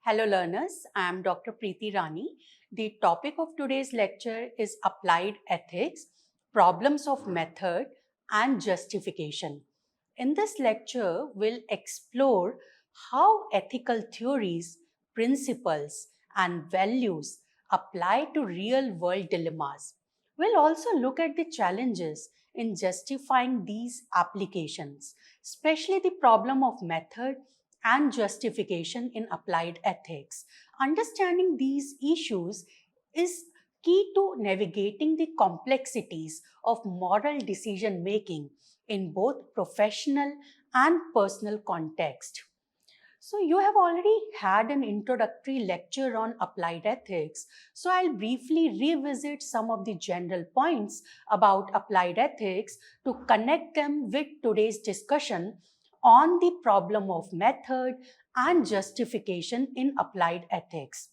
Hello learners, I am Dr. Preeti Rani. The topic of today's lecture is applied ethics, problems of method and justification. In this lecture, we'll explore how ethical theories, principles and values apply to real-world dilemmas. We'll also look at the challenges in justifying these applications, especially the problem of method and justification in applied ethics. Understanding these issues is key to navigating the complexities of moral decision making in both professional and personal context. So you have already had an introductory lecture on applied ethics. So I'll briefly revisit some of the general points about applied ethics to connect them with today's discussion on the problem of method and justification in applied ethics.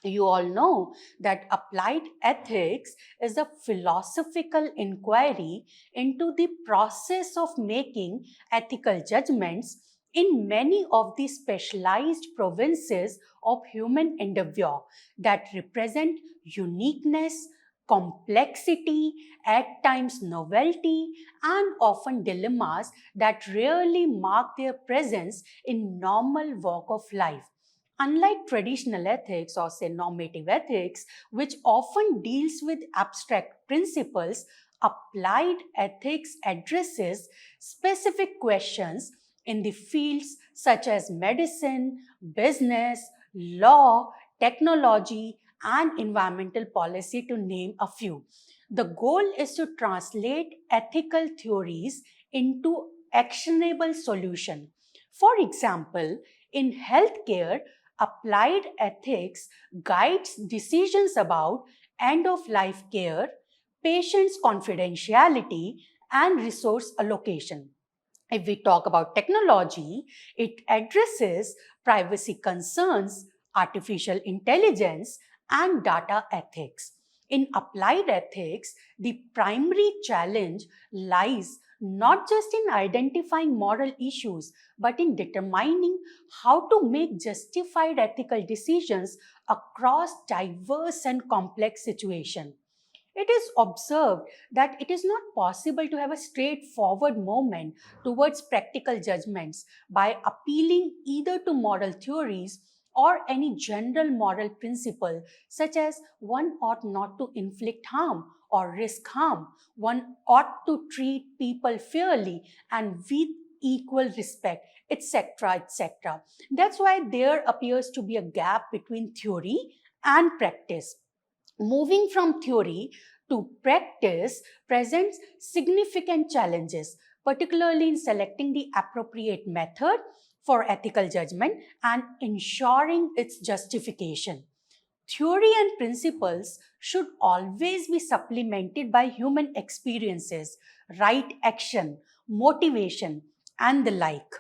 You all know that applied ethics is a philosophical inquiry into the process of making ethical judgments in many of the specialized provinces of human endeavor that represent uniqueness, complexity, at times novelty, and often dilemmas that rarely mark their presence in normal walk of life. Unlike traditional ethics or say normative ethics, which often deals with abstract principles, applied ethics addresses specific questions in the fields such as medicine, business, law, technology, and environmental policy, to name a few. The goal is to translate ethical theories into actionable solution. For example, in healthcare, applied ethics guides decisions about end of life care, patients' confidentiality, and resource allocation. If we talk about technology, it addresses privacy concerns, artificial intelligence, and data ethics. In applied ethics, the primary challenge lies not just in identifying moral issues, but in determining how to make justified ethical decisions across diverse and complex situations. It is observed that it is not possible to have a straightforward movement towards practical judgments by appealing either to moral theories or any general moral principle, such as one ought not to inflict harm or risk harm, one ought to treat people fairly and with equal respect, etc. etc. That's why there appears to be a gap between theory and practice. Moving from theory to practice presents significant challenges, particularly in selecting the appropriate method for ethical judgment and ensuring its justification. Theory and principles should always be supplemented by human experiences, right action, motivation, and the like.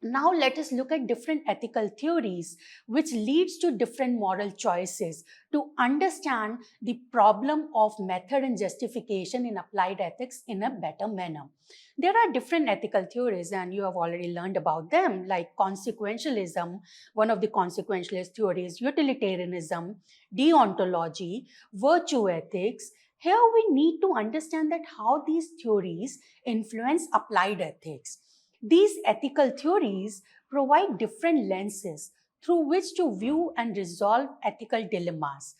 Now let us look at different ethical theories which leads to different moral choices to understand the problem of method and justification in applied ethics in a better manner. There are different ethical theories and you have already learned about them, like consequentialism. One of the consequentialist theories, utilitarianism, deontology, virtue ethics. Here we need to understand that how these theories influence applied ethics. These ethical theories provide different lenses through which to view and resolve ethical dilemmas.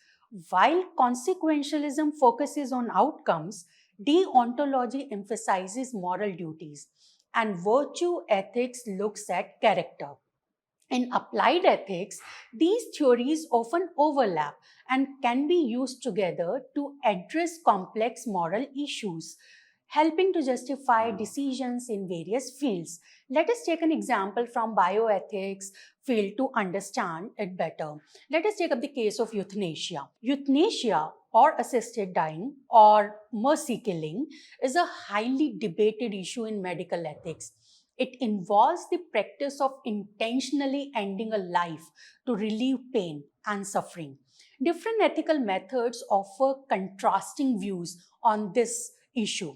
While consequentialism focuses on outcomes, deontology emphasizes moral duties, and virtue ethics looks at character. In applied ethics, these theories often overlap and can be used together to address complex moral issues, helping to justify decisions in various fields. Let us take an example from bioethics field to understand it better. Let us take up the case of euthanasia. Euthanasia, or assisted dying or mercy killing, is a highly debated issue in medical ethics. It involves the practice of intentionally ending a life to relieve pain and suffering. Different ethical methods offer contrasting views on this issue.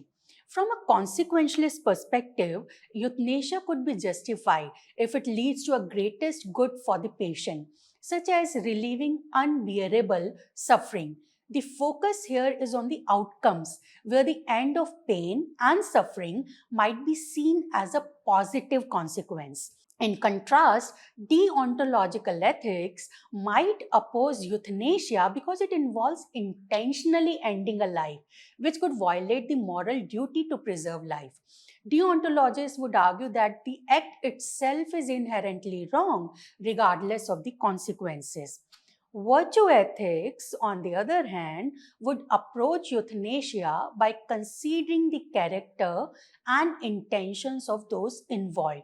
From a consequentialist perspective, euthanasia could be justified if it leads to a greatest good for the patient, such as relieving unbearable suffering. The focus here is on the outcomes, where the end of pain and suffering might be seen as a positive consequence. In contrast, deontological ethics might oppose euthanasia because it involves intentionally ending a life, which could violate the moral duty to preserve life. Deontologists would argue that the act itself is inherently wrong, regardless of the consequences. Virtue ethics, on the other hand, would approach euthanasia by considering the character and intentions of those involved.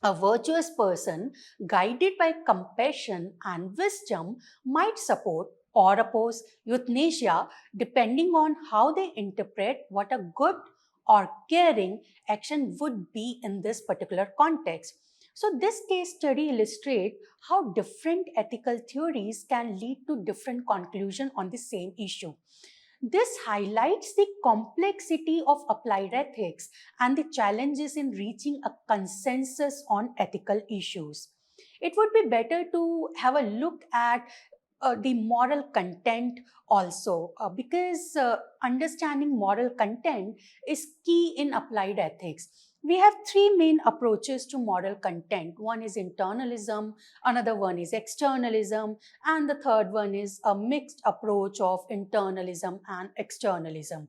A virtuous person, guided by compassion and wisdom, might support or oppose euthanasia depending on how they interpret what a good or caring action would be in this particular context. So, this case study illustrates how different ethical theories can lead to different conclusions on the same issue. This highlights the complexity of applied ethics and the challenges in reaching a consensus on ethical issues. It would be better to have a look at the moral content also, because understanding moral content is key in applied ethics. We have three main approaches to moral content. One is internalism, another one is externalism, and the third one is a mixed approach of internalism and externalism.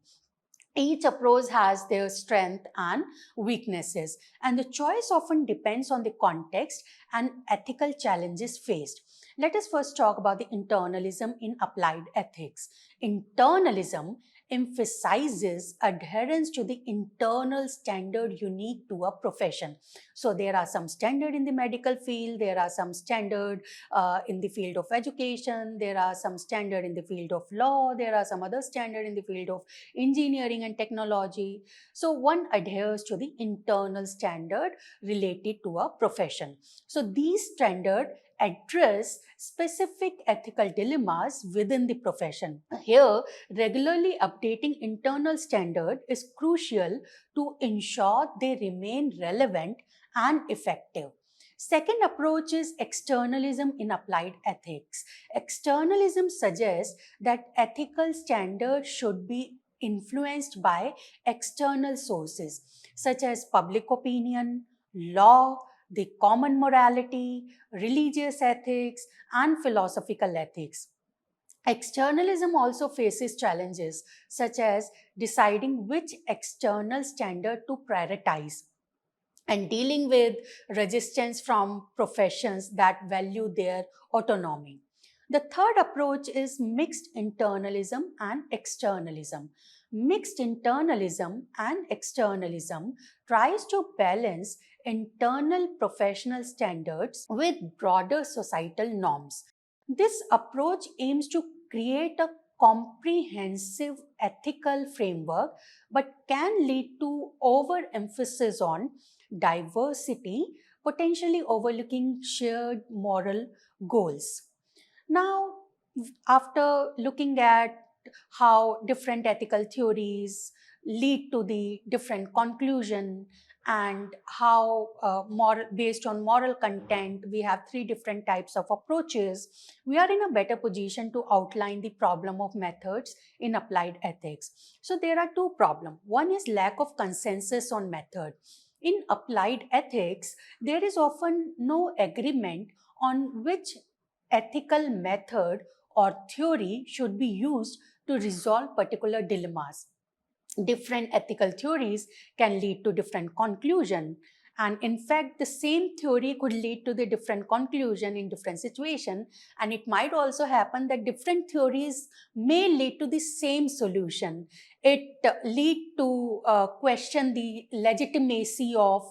Each approach has their strength and weaknesses, and the choice often depends on the context and ethical challenges faced. Let us first talk about the internalism in applied ethics. Internalism emphasizes adherence to the internal standard unique to a profession. So there are some standard in the medical field, there are some standard in the field of education, there are some standard in the field of law, there are some other standard in the field of engineering and technology. So one adheres to the internal standard related to a profession. So these standards address specific ethical dilemmas within the profession. Here, regularly updating internal standard is crucial to ensure they remain relevant and effective. Second approach is externalism in applied ethics. Externalism suggests that ethical standards should be influenced by external sources such as public opinion, law, the common morality, religious ethics, and philosophical ethics. Externalism also faces challenges such as deciding which external standard to prioritize and dealing with resistance from professions that value their autonomy. The third approach is mixed internalism and externalism. Mixed internalism and externalism tries to balance internal professional standards with broader societal norms. This approach aims to create a comprehensive ethical framework but can lead to overemphasis on diversity, potentially overlooking shared moral goals. Now, after looking at how different ethical theories lead to the different conclusion and how based on moral content we have three different types of approaches, we are in a better position to outline the problem of methods in applied ethics. So there are two problems. One is lack of consensus on method. In applied ethics, there is often no agreement on which ethical method or theory should be used to resolve particular dilemmas. Different ethical theories can lead to different conclusion, and in fact the same theory could lead to the different conclusion in different situation, and it might also happen that different theories may lead to the same solution. It lead to question the legitimacy of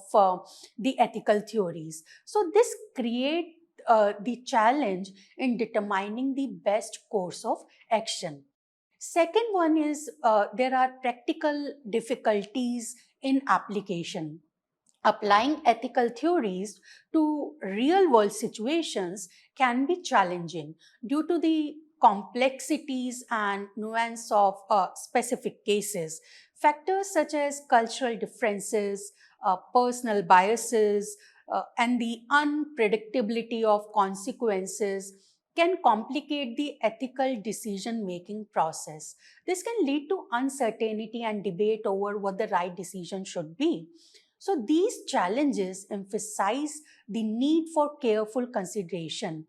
the ethical theories. So this create the challenge in determining the best course of action. Second one is there are practical difficulties in application. Applying ethical theories to real world situations can be challenging due to the complexities and nuance of specific cases. Factors such as cultural differences, personal biases, and the unpredictability of consequences can complicate the ethical decision making process. This can lead to uncertainty and debate over what the right decision should be. So, these challenges emphasize the need for careful consideration,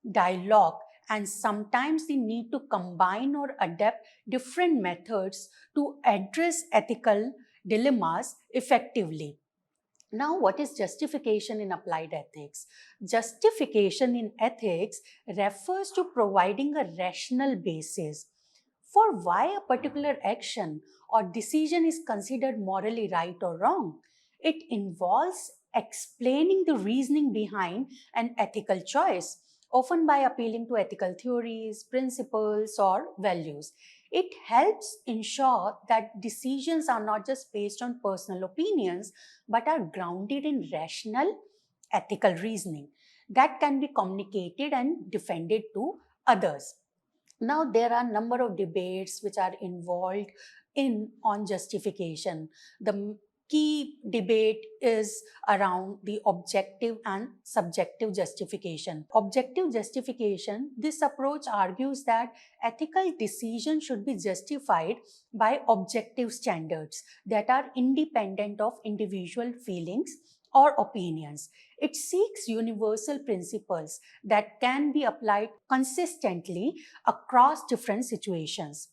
dialogue, and sometimes the need to combine or adapt different methods to address ethical dilemmas effectively. Now, what is justification in applied ethics? Justification in ethics refers to providing a rational basis for why a particular action or decision is considered morally right or wrong. It involves explaining the reasoning behind an ethical choice, often by appealing to ethical theories, principles, or values. It helps ensure that decisions are not just based on personal opinions but are grounded in rational ethical reasoning that can be communicated and defended to others. Now there are a number of debates which are involved in on justification. The key debate is around the objective and subjective justification. Objective justification, this approach argues that ethical decisions should be justified by objective standards that are independent of individual feelings or opinions. It seeks universal principles that can be applied consistently across different situations.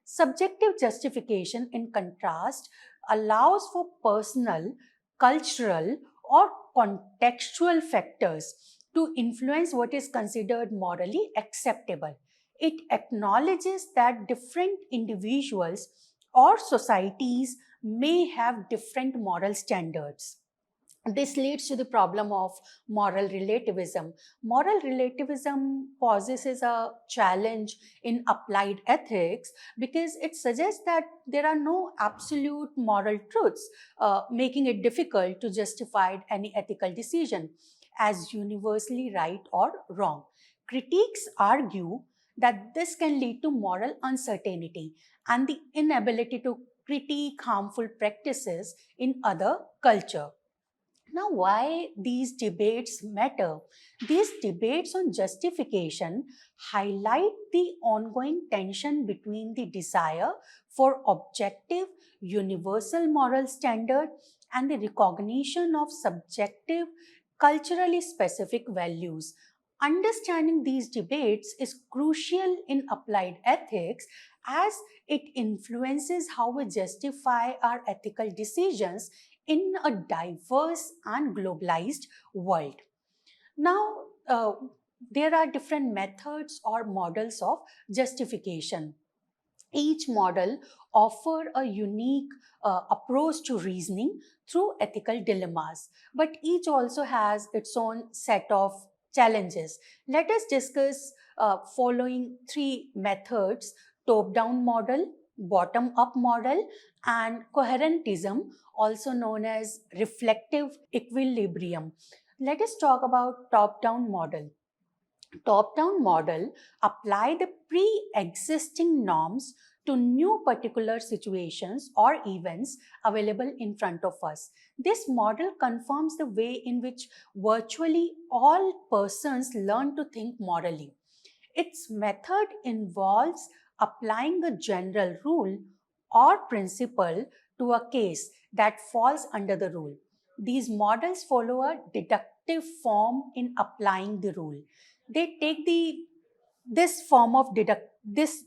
Subjective justification, in contrast, allows for personal, cultural, or contextual factors to influence what is considered morally acceptable. It acknowledges that different individuals or societies may have different moral standards. This leads to the problem of moral relativism. Moral relativism poses a challenge in applied ethics because it suggests that there are no absolute moral truths, making it difficult to justify any ethical decision as universally right or wrong. Critiques argue that this can lead to moral uncertainty and the inability to critique harmful practices in other culture. Now, why these debates matter? These debates on justification highlight the ongoing tension between the desire for objective, universal moral standard and the recognition of subjective, culturally specific values. Understanding these debates is crucial in applied ethics as it influences how we justify our ethical decisions in a diverse and globalized world. Now, there are different methods or models of justification. Each model offer a unique approach to reasoning through ethical dilemmas, but each also has its own set of challenges. Let us discuss following three methods: top-down model, bottom-up model, and coherentism, also known as reflective equilibrium. Let us talk about top-down model. Top-down model apply the pre-existing norms to new particular situations or events available in front of us. This model confirms the way in which virtually all persons learn to think morally. Its method involves applying a general rule or principle to a case that falls under the rule. These models follow a deductive form in applying the rule. They take this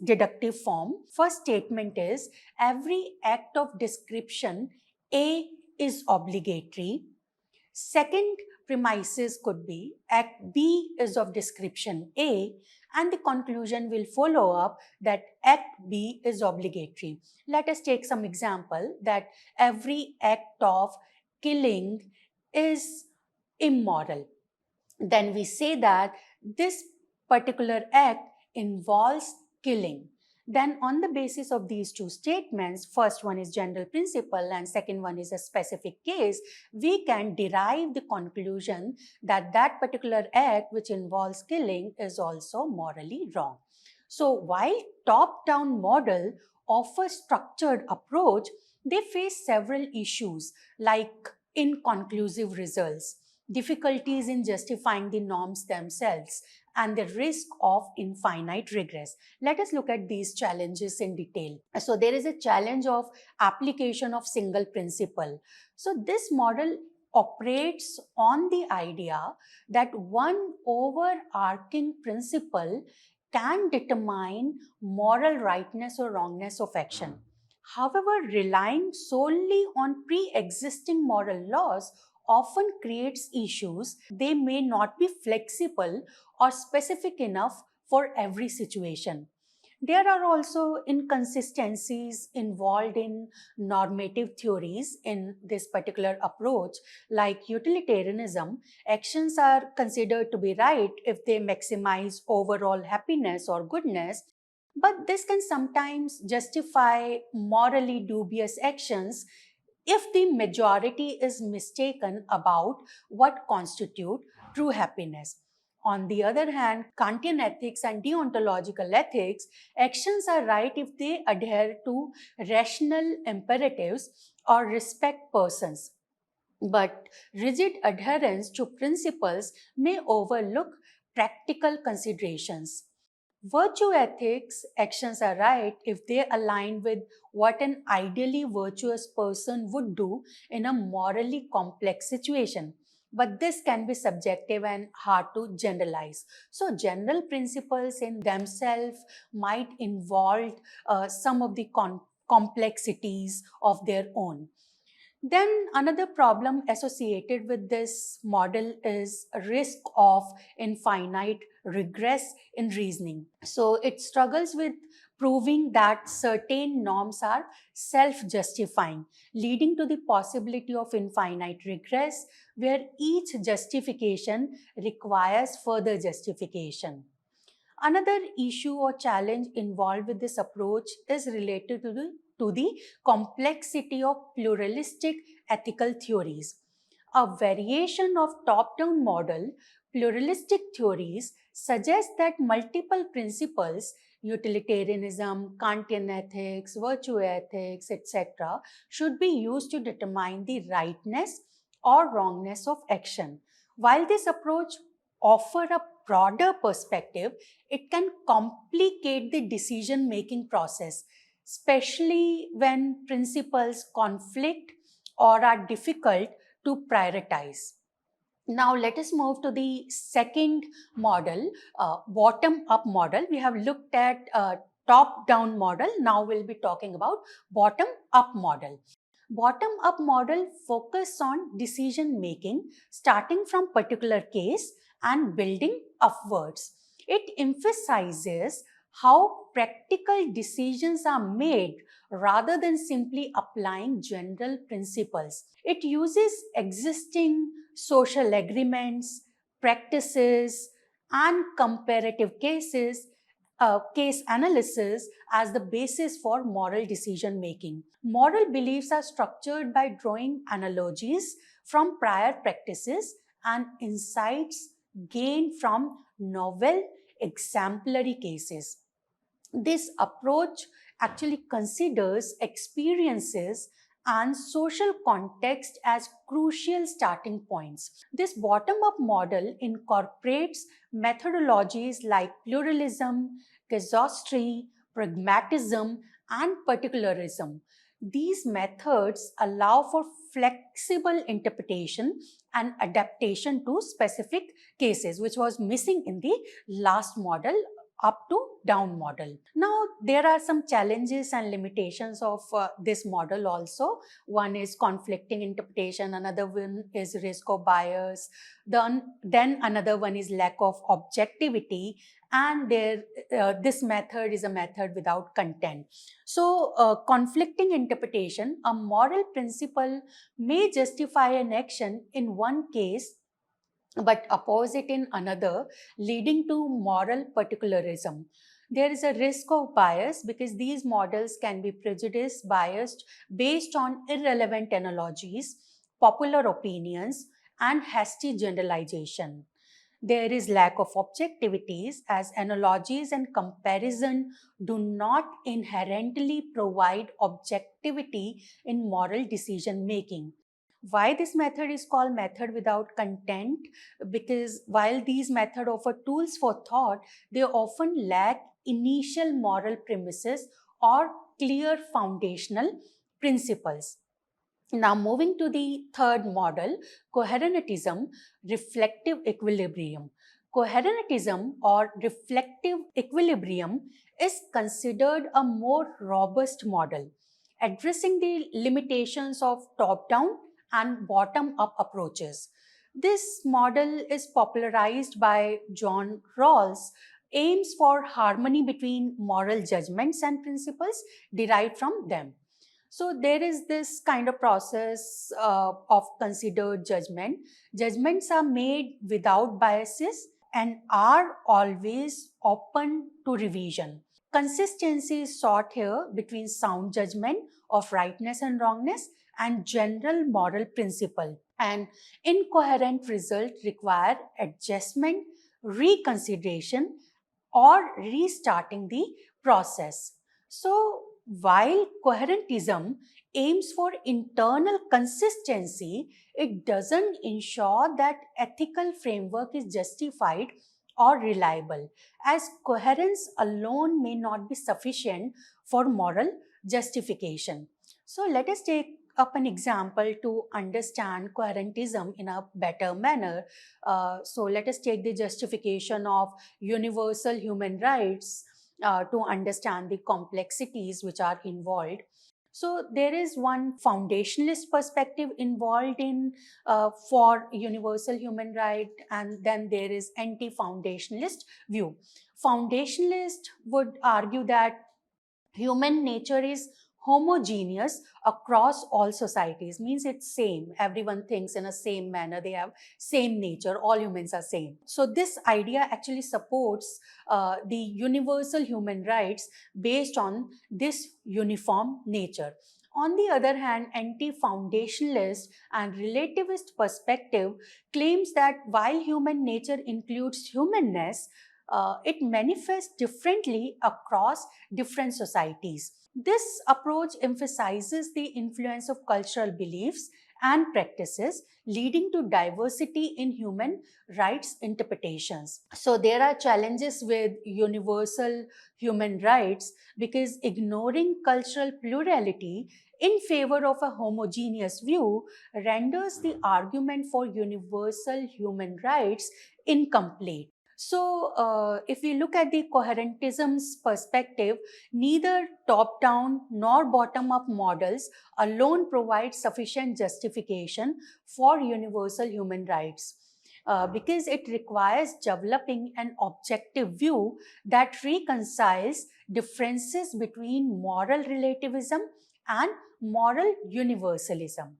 deductive form. First statement is every act of description A is obligatory. Second premises could be act B is of description A, and the conclusion will follow up that act B is obligatory. Let us take some example that every act of killing is immoral. Then we say that this particular act involves killing. Then on the basis of these two statements, first one is general principle and second one is a specific case, we can derive the conclusion that that particular act which involves killing is also morally wrong. So while top-down model offers structured approach, They face several issues like inconclusive results, difficulties in justifying the norms themselves, and the risk of infinite regress. Let us look at these challenges in detail. So there is a challenge of application of single principle. So this model operates on the idea that one overarching principle can determine moral rightness or wrongness of action. However, relying solely on pre-existing moral laws often creates issues. They may not be flexible or specific enough for every situation. There are also inconsistencies involved in normative theories in this particular approach. Like utilitarianism, actions are considered to be right if they maximize overall happiness or goodness, but this can sometimes justify morally dubious actions if the majority is mistaken about what constitute true happiness. On the other hand, Kantian ethics and deontological ethics, actions are right if they adhere to rational imperatives or respect persons. But rigid adherence to principles may overlook practical considerations. Virtue ethics actions are right if they align with what an ideally virtuous person would do in a morally complex situation. But this can be subjective and hard to generalize. So, general principles in themselves might involve some of the complexities of their own. Then another problem associated with this model is a risk of infinite regress in reasoning. So it struggles with proving that certain norms are self-justifying, leading to the possibility of infinite regress where each justification requires further justification. Another issue or challenge involved with this approach is related to the complexity of pluralistic ethical theories. A variation of top-down model, pluralistic theories suggest that multiple principles, utilitarianism, Kantian ethics, virtue ethics, etc., should be used to determine the rightness or wrongness of action. While this approach offers a broader perspective, it can complicate the decision making process, especially when principles conflict or are difficult to prioritize. Now, let us move to the second model, bottom up model. We have looked at top down model. Now, we'll be talking about bottom up model. Bottom up model focus on decision making starting from particular case and building upwards. It emphasizes how practical decisions are made rather than simply applying general principles. It uses existing social agreements, practices, and comparative case analysis as the basis for moral decision making. Moral beliefs are structured by drawing analogies from prior practices and insights gained from novel exemplary cases. This approach actually considers experiences and social context as crucial starting points. This bottom up model incorporates methodologies like pluralism, casuistry, pragmatism, and particularism. These methods allow for flexible interpretation and adaptation to specific cases, which was missing in the last model, up to down model. Now, there are some challenges and limitations of this model also. One is conflicting interpretation, another one is risk of bias, then another one is lack of objectivity, and this method is a method without content. So, conflicting interpretation, a moral principle may justify an action in one case but oppose it in another, leading to moral particularism. There is a risk of bias because these models can be prejudiced, biased based on irrelevant analogies, popular opinions, and hasty generalization. There is lack of objectivities, as analogies and comparison do not inherently provide objectivity in moral decision making. Why this method is called method without content? Because while these methods offer tools for thought, they often lack initial moral premises or clear foundational principles. Now, moving to the third model, coherentism, reflective equilibrium. Coherentism or reflective equilibrium is considered a more robust model, addressing the limitations of top down and bottom up approaches. This model is popularized by John Rawls, aims for harmony between moral judgments and principles derived from them. So there is this kind of process of considered judgment. Judgments are made without biases and are always open to revision. Consistency is sought here between sound judgment of rightness and wrongness and general moral principle. And incoherent results require adjustment, reconsideration, or restarting the process. So, while coherentism aims for internal consistency, it doesn't ensure that ethical framework is justified or reliable, as coherence alone may not be sufficient for moral justification. So, let us take up an example to understand coherentism in a better manner. So, let us take the justification of universal human rights to understand the complexities which are involved. So there is one foundationalist perspective involved in for universal human right, and then there is anti-foundationalist view. Foundationalist would argue that human nature is homogeneous across all societies, means it's same, everyone thinks in a same manner, they have same nature, all humans are same. So this idea actually supports the universal human rights based on this uniform nature. On the other hand, anti-foundationalist and relativist perspective claims that while human nature includes humanness, it manifests differently across different societies. This approach emphasizes the influence of cultural beliefs and practices, leading to diversity in human rights interpretations. So, there are challenges with universal human rights because ignoring cultural plurality in favor of a homogeneous view renders the argument for universal human rights incomplete. So, if we look at the coherentism's perspective, neither top down nor bottom up models alone provide sufficient justification for universal human rights. Because it requires developing an objective view that reconciles differences between moral relativism and moral universalism.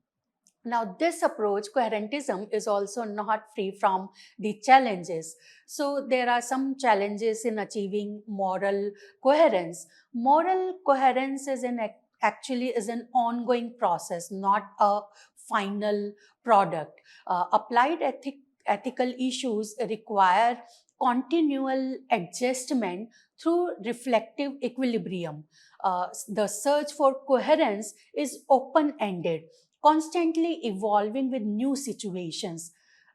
Now, this approach, coherentism, is also not free from the challenges. So, there are some challenges in achieving moral coherence. Moral coherence is actually is an ongoing process, not a final product. Ethical issues require continual adjustment through reflective equilibrium. The search for coherence is open ended, constantly evolving with new situations.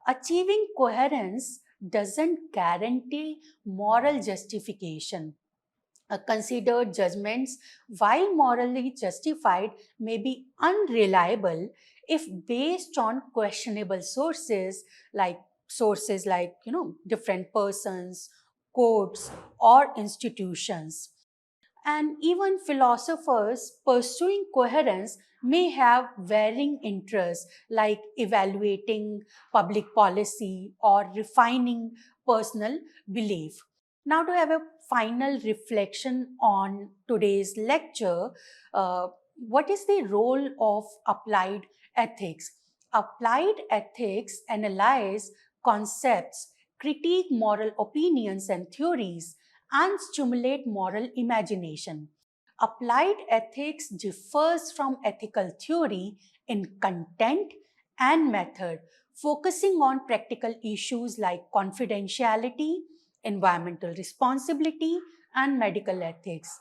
Achieving coherence doesn't guarantee moral justification. Considered judgments, while morally justified, may be unreliable if based on questionable sources like different persons, courts, or institutions. And even philosophers pursuing coherence may have varying interests, like evaluating public policy or refining personal belief. Now, to have a final reflection on today's lecture, what is the role of applied ethics? Applied ethics analyze concepts, critique moral opinions and theories, and stimulate moral imagination. Applied ethics differs from ethical theory in content and method, focusing on practical issues like confidentiality, environmental responsibility, and medical ethics.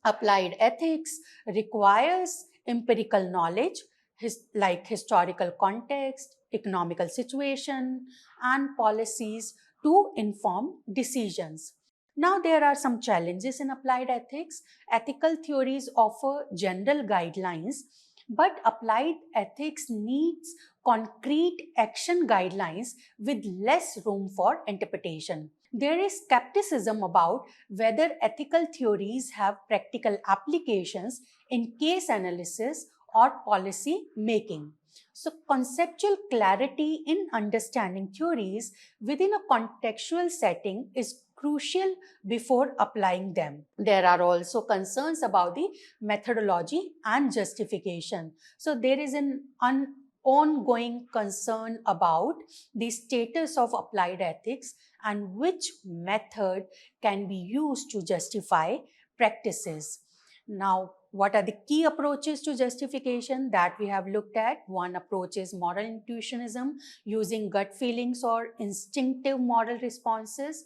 Applied ethics requires empirical knowledge like historical context, economical situation, and policies to inform decisions. Now, there are some challenges in applied ethics. Ethical theories offer general guidelines, but applied ethics needs concrete action guidelines with less room for interpretation. There is skepticism about whether ethical theories have practical applications in case analysis or policy making. So, conceptual clarity in understanding theories within a contextual setting is crucial before applying them. There are also concerns about the methodology and justification. So, there is an ongoing concern about the status of applied ethics and which method can be used to justify practices. Now, what are the key approaches to justification that we have looked at? One approach is moral intuitionism, using gut feelings or instinctive moral responses.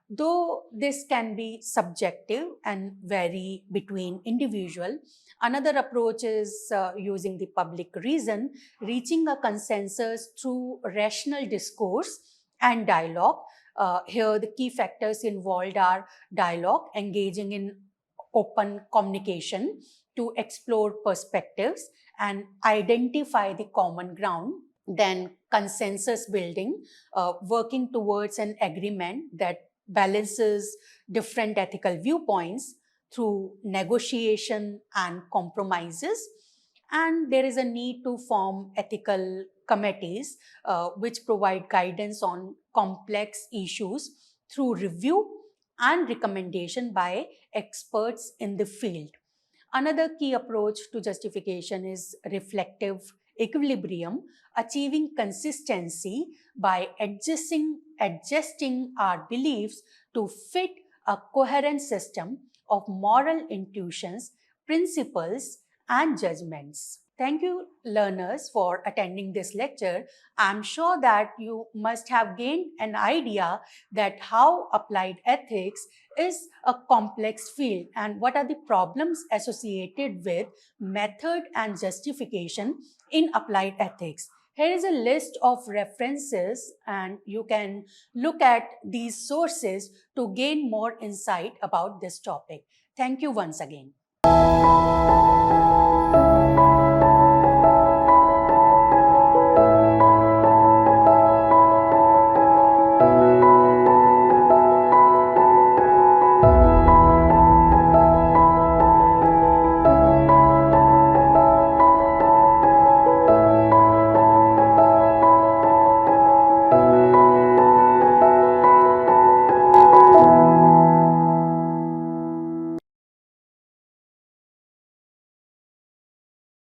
Though this can be subjective and vary between individual, another approach is using the public reason, reaching a consensus through rational discourse and dialogue. Here, the key factors involved are dialogue, engaging in open communication to explore perspectives and identify the common ground. Then, consensus building, working towards an agreement that balances different ethical viewpoints through negotiation and compromises. And there is a need to form ethical committees which provide guidance on complex issues through review and recommendation by experts in the field. Another key approach to justification is reflective equilibrium, achieving consistency by adjusting our beliefs to fit a coherent system of moral intuitions, principles, and judgments. Thank you, learners, for attending this lecture. I'm sure that you must have gained an idea that how applied ethics is a complex field and what are the problems associated with method and justification in applied ethics. Here is a list of references, and you can look at these sources to gain more insight about this topic. Thank you once again.